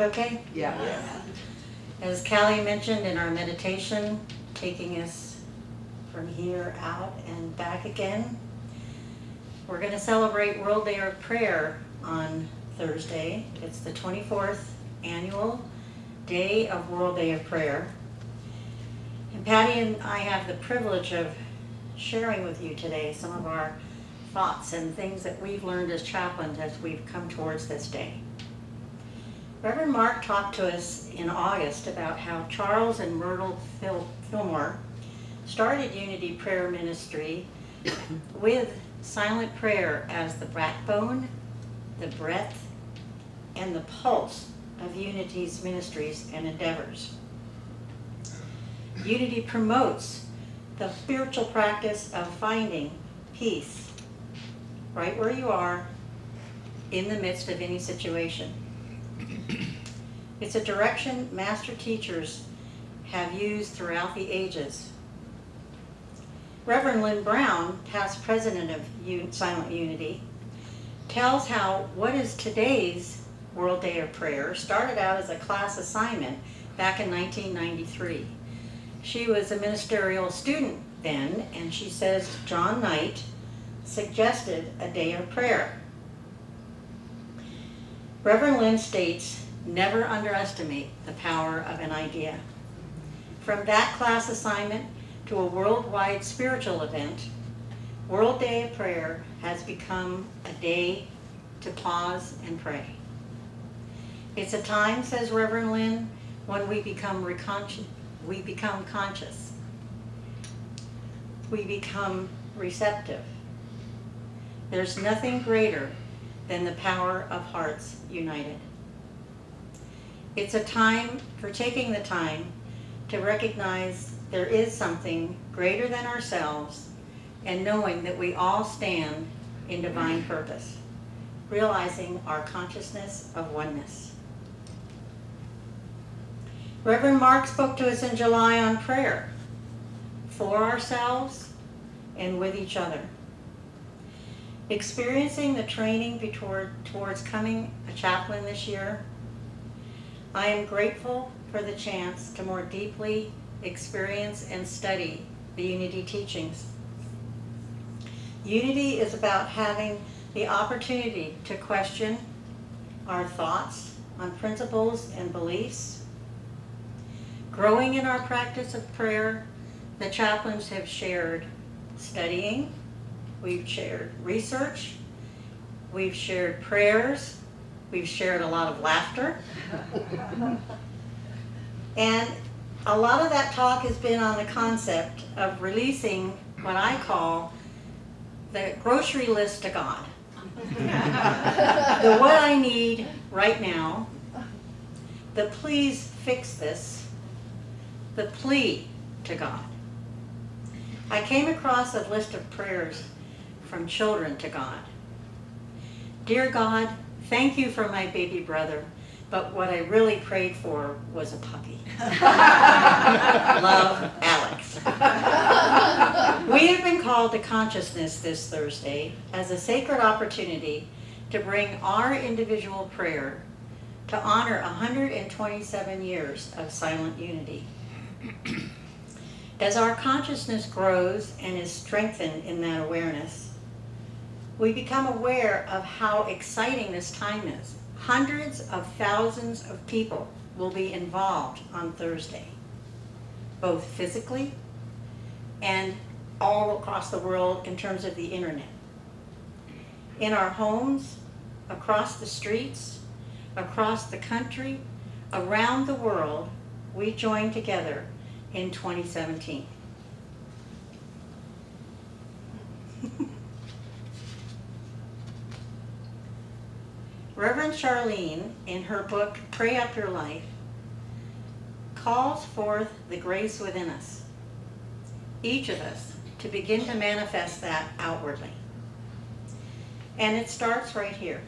okay? Yeah. As Callie mentioned in our meditation, taking us from here out and back again, we're going to celebrate World Day of Prayer on Thursday. It's the 24th annual day of World Day of Prayer. And Patty and I have the privilege of sharing with you today some of our thoughts and things that we've learned as chaplains as we've come towards this day. Reverend Mark talked to us in August about how Charles and Myrtle Fillmore started Unity Prayer Ministry with silent prayer as the backbone, the breath, and the pulse of Unity's ministries and endeavors. Unity promotes the spiritual practice of finding peace right where you are in the midst of any situation. It's a direction master teachers have used throughout the ages. Reverend Lynn Brown, past president of Silent Unity, tells how what is today's World Day of Prayer started out as a class assignment back in 1993. She was a ministerial student then, and she says John Knight suggested a day of prayer. Reverend Lynn states, never underestimate the power of an idea. From that class assignment to a worldwide spiritual event, World Day of Prayer has become a day to pause and pray. It's a time, says Reverend Lynn, when we become conscious. We become receptive. There's nothing greater than the power of hearts united. It's a time for taking the time to recognize there is something greater than ourselves and knowing that we all stand in divine purpose, realizing our consciousness of oneness. Reverend Mark spoke to us in July on prayer for ourselves and with each other. Experiencing the training towards becoming a chaplain this year, I am grateful for the chance to more deeply experience and study the Unity teachings. Unity is about having the opportunity to question our thoughts on principles and beliefs. Growing in our practice of prayer, the chaplains have shared studying, we've shared research, we've shared prayers, we've shared a lot of laughter. And a lot of that talk has been on the concept of releasing what I call the grocery list to God. The what I need right now, the please fix this, the plea to God. I came across a list of prayers from children to God. Dear God, thank you for my baby brother, but what I really prayed for was a puppy. Love, Alex. We have been called to consciousness this Thursday as a sacred opportunity to bring our individual prayer to honor 127 years of silent unity. As our consciousness grows and is strengthened in that awareness, we become aware of how exciting this time is. Hundreds of thousands of people will be involved on Thursday, both physically and all across the world in terms of the internet. In our homes, across the streets, across the country, around the world, we join together in 2017. Reverend Charlene, in her book, Pray Up Your Life, calls forth the grace within us, each of us, to begin to manifest that outwardly. And it starts right here.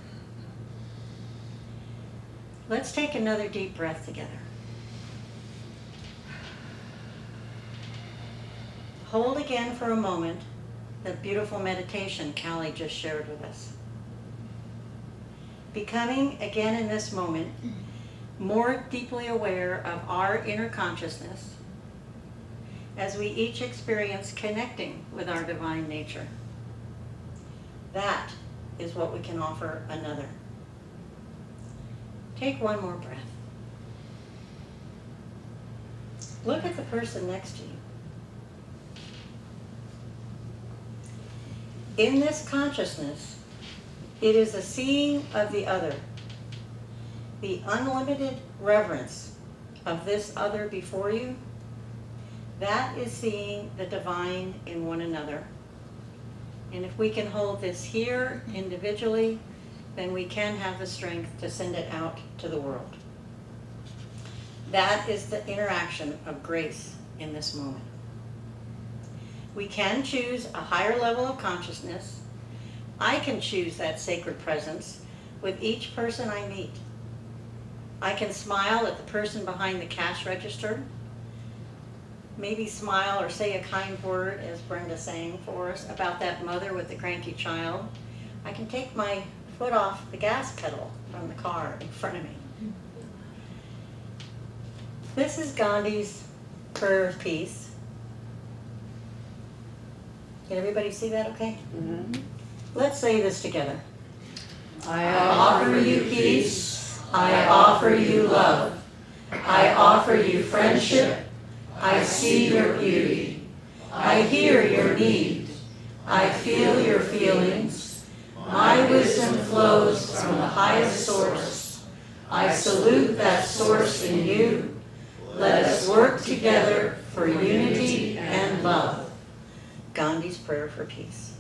Let's take another deep breath together. Hold again for a moment the beautiful meditation Callie just shared with us. Becoming again in this moment more deeply aware of our inner consciousness as we each experience connecting with our divine nature. That is what we can offer another. Take one more breath. Look at the person next to you. In this consciousness, it is a seeing of the other, the unlimited reverence of this other before you. That is seeing the divine in one another. And if we can hold this here individually, then we can have the strength to send it out to the world. That is the interaction of grace in this moment. We can choose a higher level of consciousness. I can choose that sacred presence with each person I meet. I can smile at the person behind the cash register, maybe smile or say a kind word, as Brenda sang for us, about that mother with the cranky child. I can take my foot off the gas pedal from the car in front of me. This is Gandhi's prayer of peace. Can everybody see that okay? Mm-hmm. Let's say this together. I offer you peace. I offer you love. I offer you friendship. I see your beauty. I hear your need. I feel your feelings. My wisdom flows from the highest source. I salute that source in you. Let us work together for unity and love. Gandhi's prayer for peace.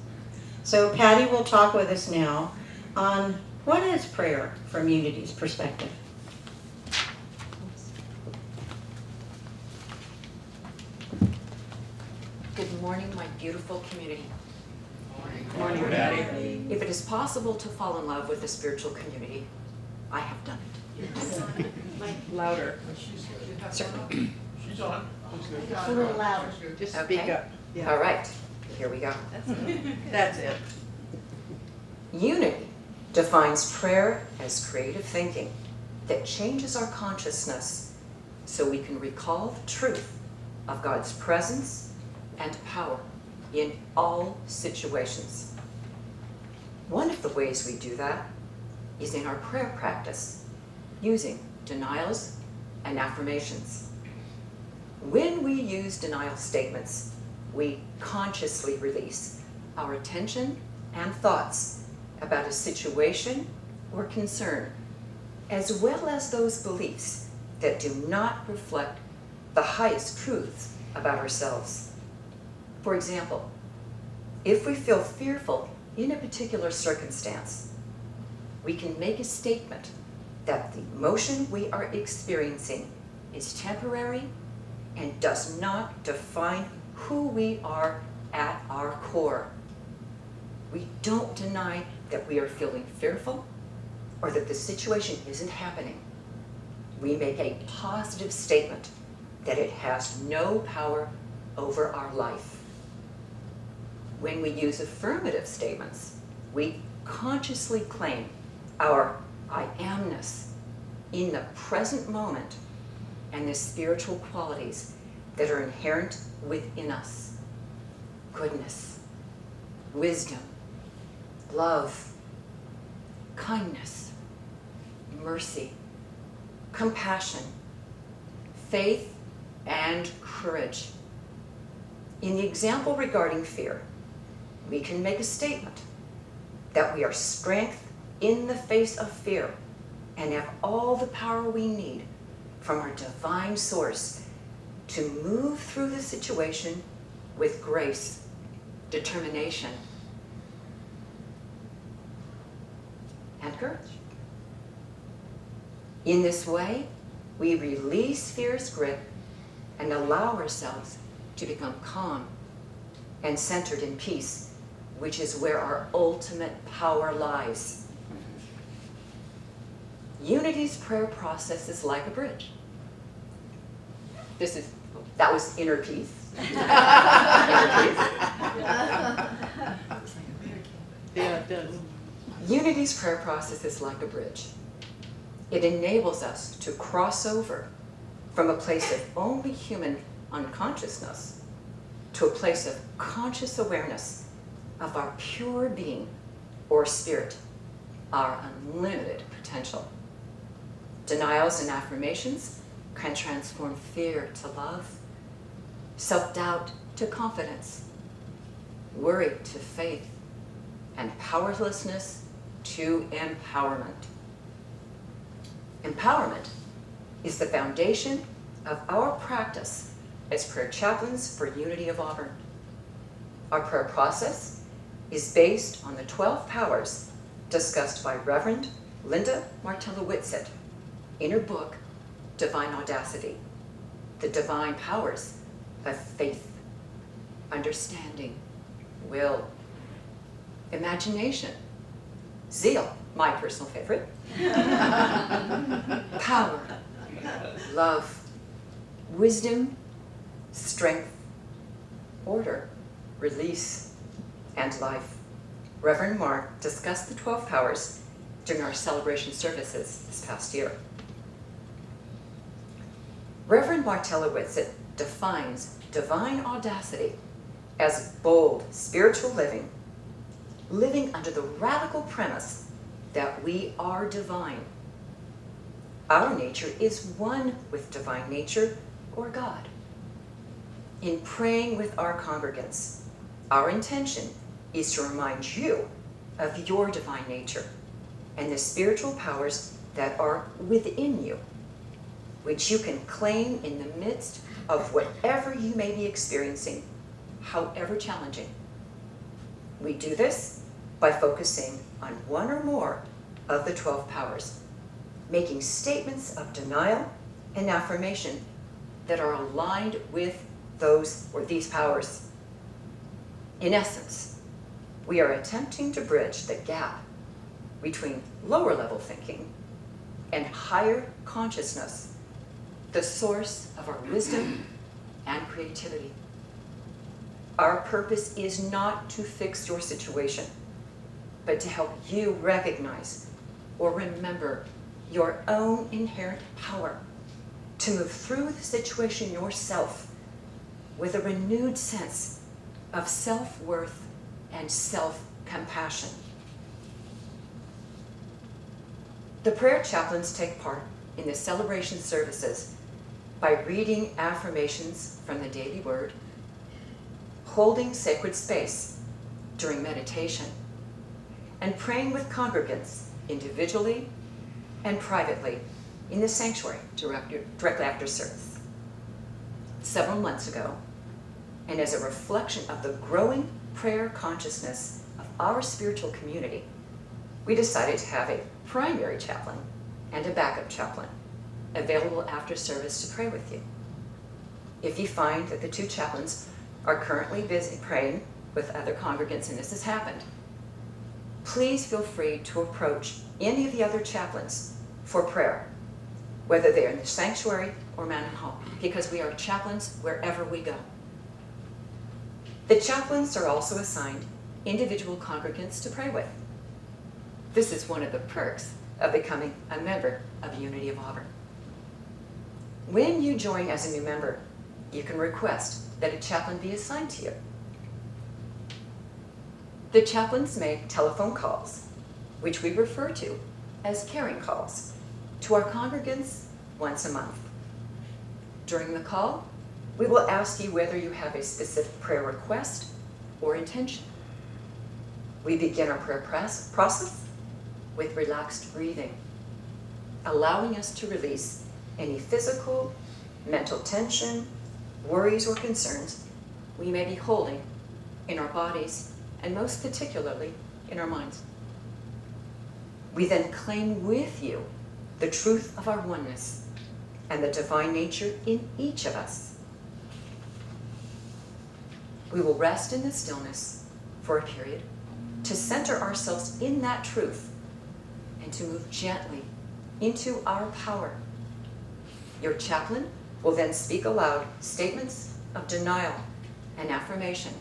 So Patty will talk with us now on what is prayer from Unity's perspective. Good morning, my beautiful community. Good morning, Patty. If it is possible to fall in love with the spiritual community, I have done it. Louder. Certainly. She's on. A little louder. Just Okay. speak up. Yeah. All right, here we go. That's it. Unity defines prayer as creative thinking that changes our consciousness so we can recall the truth of God's presence and power in all situations. One of the ways we do that is in our prayer practice, using denials and affirmations. When we use denial statements, we consciously release our attention and thoughts about a situation or concern, as well as those beliefs that do not reflect the highest truths about ourselves. For example, if we feel fearful in a particular circumstance, we can make a statement that the emotion we are experiencing is temporary and does not define who we are at our core. We don't deny that we are feeling fearful or that the situation isn't happening. We make a positive statement that it has no power over our life. When we use affirmative statements, we consciously claim our I amness in the present moment and the spiritual qualities that are inherent within us. Goodness, wisdom, love, kindness, mercy, compassion, faith, and courage. In the example regarding fear, we can make a statement that we are strength in the face of fear and have all the power we need from our divine source to move through the situation with grace, determination, and courage. In this way, we release fear's grip and allow ourselves to become calm and centered in peace, which is where our ultimate power lies. Unity's prayer process is like a bridge. That was inner peace. Inner peace. Yeah, it does. Unity's prayer process is like a bridge. It enables us to cross over from a place of only human unconsciousness to a place of conscious awareness of our pure being or spirit, our unlimited potential. Denials and affirmations can transform fear to love, self-doubt to confidence, worry to faith, and powerlessness to empowerment. Empowerment is the foundation of our practice as prayer chaplains for Unity of Auburn. Our prayer process is based on the 12 powers discussed by Reverend Linda Martella-Whitsitt in her book, Divine Audacity, the divine powers of faith, understanding, will, imagination, zeal, my personal favorite, power, love, wisdom, strength, order, release, and life. Reverend Mark discussed the 12 powers during our celebration services this past year. Reverend Martella-Whitsitt defines divine audacity as bold spiritual living, living under the radical premise that we are divine. Our nature is one with divine nature or God. In praying with our congregants, our intention is to remind you of your divine nature and the spiritual powers that are within you, which you can claim in the midst of whatever you may be experiencing, however challenging. We do this by focusing on one or more of the 12 powers, making statements of denial and affirmation that are aligned with those or these powers. In essence, we are attempting to bridge the gap between lower level thinking and higher consciousness, the source of our wisdom and creativity. Our purpose is not to fix your situation, but to help you recognize or remember your own inherent power to move through the situation yourself with a renewed sense of self-worth and self-compassion. The prayer chaplains take part in the celebration services by reading affirmations from the daily word, holding sacred space during meditation, and praying with congregants individually and privately in the sanctuary directly after service. Several months ago, and as a reflection of the growing prayer consciousness of our spiritual community, we decided to have a primary chaplain and a backup chaplain available after service to pray with you. If you find that the two chaplains are currently busy praying with other congregants and this has happened, please feel free to approach any of the other chaplains for prayer, whether they are in the sanctuary or Manor Hall, because we are chaplains wherever we go. The chaplains are also assigned individual congregants to pray with. This is one of the perks of becoming a member of Unity of Auburn. When you join as a new member, you can request that a chaplain be assigned to you. The chaplains make telephone calls, which we refer to as caring calls, to our congregants once a month. During the call, we will ask you whether you have a specific prayer request or intention. We begin our prayer process with relaxed breathing, allowing us to release any physical, mental tension, worries, or concerns we may be holding in our bodies, and most particularly in our minds. We then claim with you the truth of our oneness and the divine nature in each of us. We will rest in the stillness for a period to center ourselves in that truth and to move gently into our power. Your chaplain will then speak aloud statements of denial and affirmation,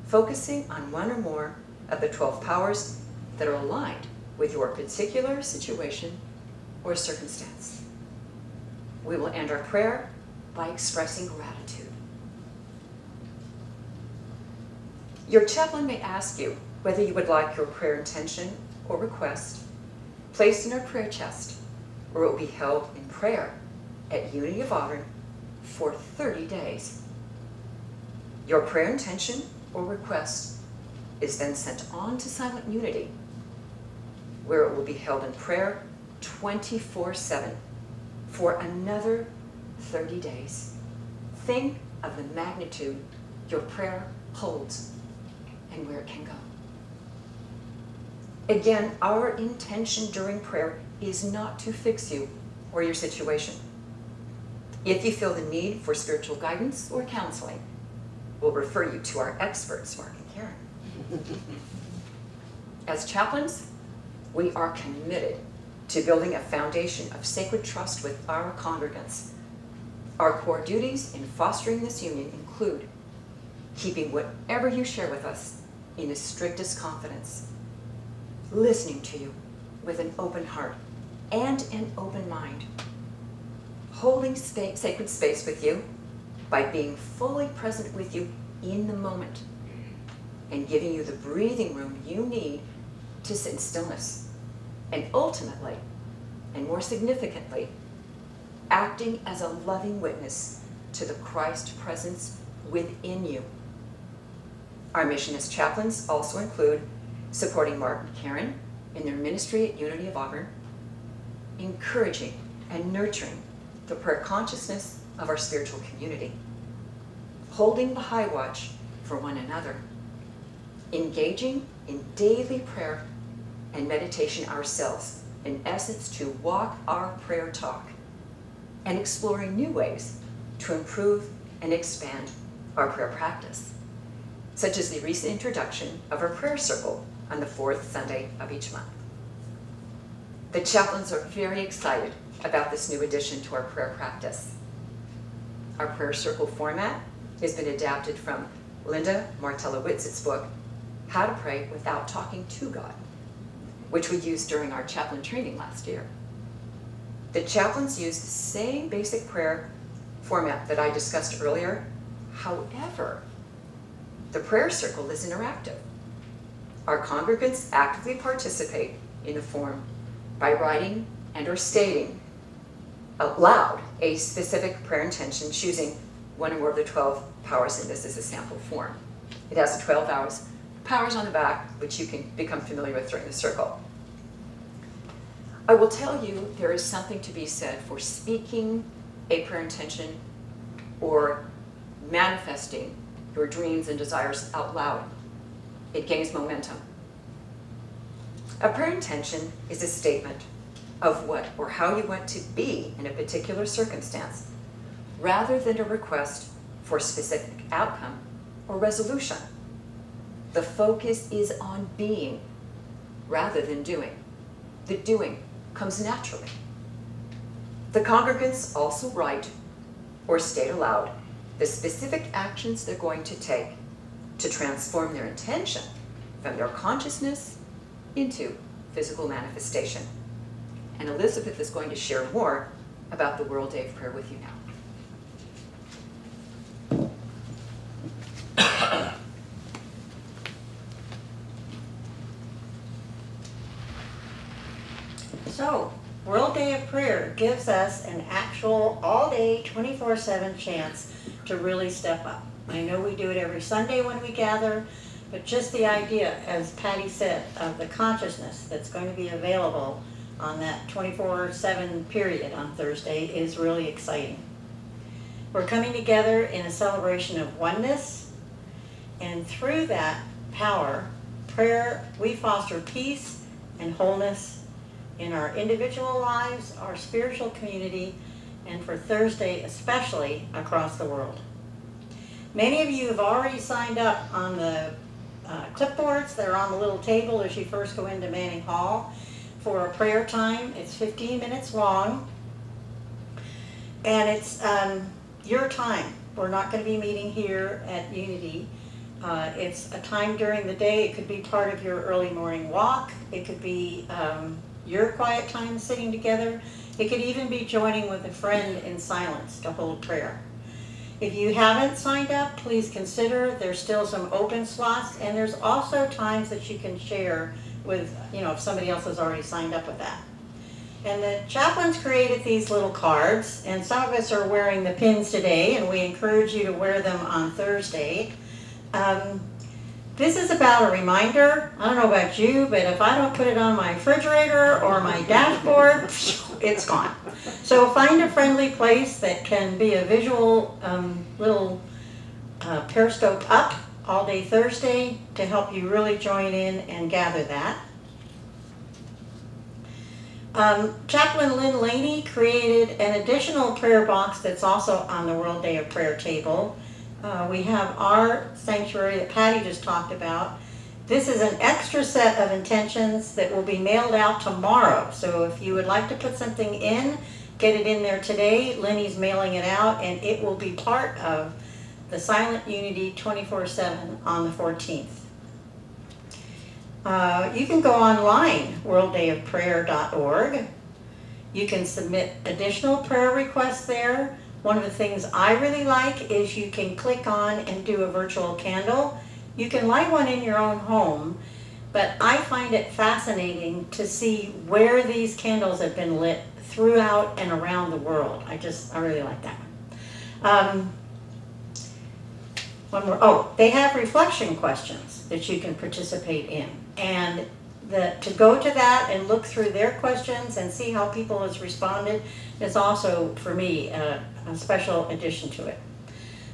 focusing on one or more of the 12 powers that are aligned with your particular situation or circumstance. We will end our prayer by expressing gratitude. Your chaplain may ask you whether you would like your prayer intention or request placed in our prayer chest, where it will be held in prayer at Unity of Auburn for 30 days. Your prayer intention or request is then sent on to Silent Unity, where it will be held in prayer 24/7 for another 30 days. Think of the magnitude your prayer holds and where it can go. Again, our intention during prayer is not to fix you or your situation. If you feel the need for spiritual guidance or counseling, we'll refer you to our experts, Mark and Karen. As chaplains, we are committed to building a foundation of sacred trust with our congregants. Our core duties in fostering this union include keeping whatever you share with us in the strictest confidence, listening to you with an open heart and an open mind, holding sacred space with you by being fully present with you in the moment, and giving you the breathing room you need to sit in stillness, and ultimately, and more significantly, acting as a loving witness to the Christ presence within you. Our mission as chaplains also include supporting Mark and Karen in their ministry at Unity of Auburn, encouraging and nurturing the prayer consciousness of our spiritual community, holding the high watch for one another, engaging in daily prayer and meditation ourselves, in essence to walk our prayer talk, and exploring new ways to improve and expand our prayer practice, such as the recent introduction of our prayer circle on the fourth Sunday of each month. The chaplains are very excited about this new addition to our prayer practice. Our prayer circle format has been adapted from Linda Martella-Witzett's book, How to Pray Without Talking to God, which we used during our chaplain training last year. The chaplains use the same basic prayer format that I discussed earlier. However, the prayer circle is interactive. Our congregants actively participate in the form by writing and or stating out loud a specific prayer intention, choosing one or more of the 12 powers, and this is a sample form. It has the 12 powers on the back, which you can become familiar with during the circle. I will tell you there is something to be said for speaking a prayer intention or manifesting your dreams and desires out loud. It gains momentum. A prayer intention is a statement of what or how you want to be in a particular circumstance, rather than a request for a specific outcome or resolution. The focus is on being rather than doing. The doing comes naturally. The congregants also write or state aloud the specific actions they're going to take to transform their intention from their consciousness into physical manifestation. And Elizabeth is going to share more about the World Day of Prayer with you now. So, World Day of Prayer gives us an actual all-day, 24/7 chance to really step up. I know we do it every Sunday when we gather, but just the idea, as Patty said, of the consciousness that's going to be available on that 24/7 period on Thursday is really exciting. We're coming together in a celebration of oneness, and through that power, prayer, we foster peace and wholeness in our individual lives, our spiritual community, and for Thursday especially across the world. Many of you have already signed up on the clipboards that are on the little table as you first go into Manning Hall for a prayer time. It's 15 minutes long, and it's your time. We're not going to be meeting here at Unity. It's a time during the day. It could be part of your early morning walk. It could be your quiet time sitting together. It could even be joining with a friend in silence to hold prayer. If you haven't signed up, please consider. There's still some open slots, and there's also times that you can share with, if somebody else has already signed up with that. And the chaplains created these little cards, and some of us are wearing the pins today, and we encourage you to wear them on Thursday. This is about a reminder. I don't know about you, but if I don't put it on my refrigerator or my dashboard, it's gone. So find a friendly place that can be a visual little periscope up all day Thursday to help you really join in and gather that. Chaplain Lynn Laney created an additional prayer box that's also on the World Day of Prayer table. We have our sanctuary that Patty just talked about. This is an extra set of intentions that will be mailed out tomorrow. So if you would like to put something in, get it in there today. Lenny's mailing it out, and it will be part of the Silent Unity 24/7 on the 14th. You can go online, worlddayofprayer.org. You can submit additional prayer requests there. One of the things I really like is you can click on and do a virtual candle. You can light one in your own home, but I find it fascinating to see where these candles have been lit throughout and around the world. I really like that one. One more. Oh, they have reflection questions that you can participate in. And to go to that and look through their questions and see how people has responded is also, for me, a special addition to it.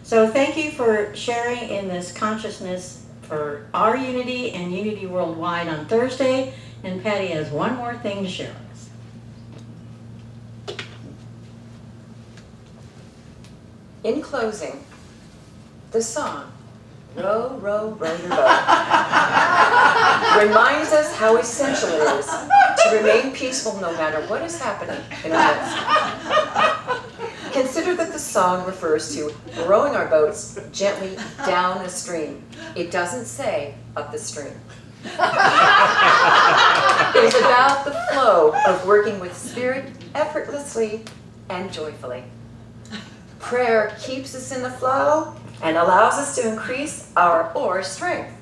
So thank you for sharing in this consciousness for our unity and unity worldwide on Thursday. And Patty has one more thing to share with us. In closing, the song, Row, Row, Row Your Boat, reminds us how essential it is to remain peaceful no matter what is happening in our midst. Consider that the song refers to rowing our boats gently down a stream. It doesn't say up the stream. It is about the flow of working with spirit effortlessly and joyfully. Prayer keeps us in the flow and allows us to increase our oar strength.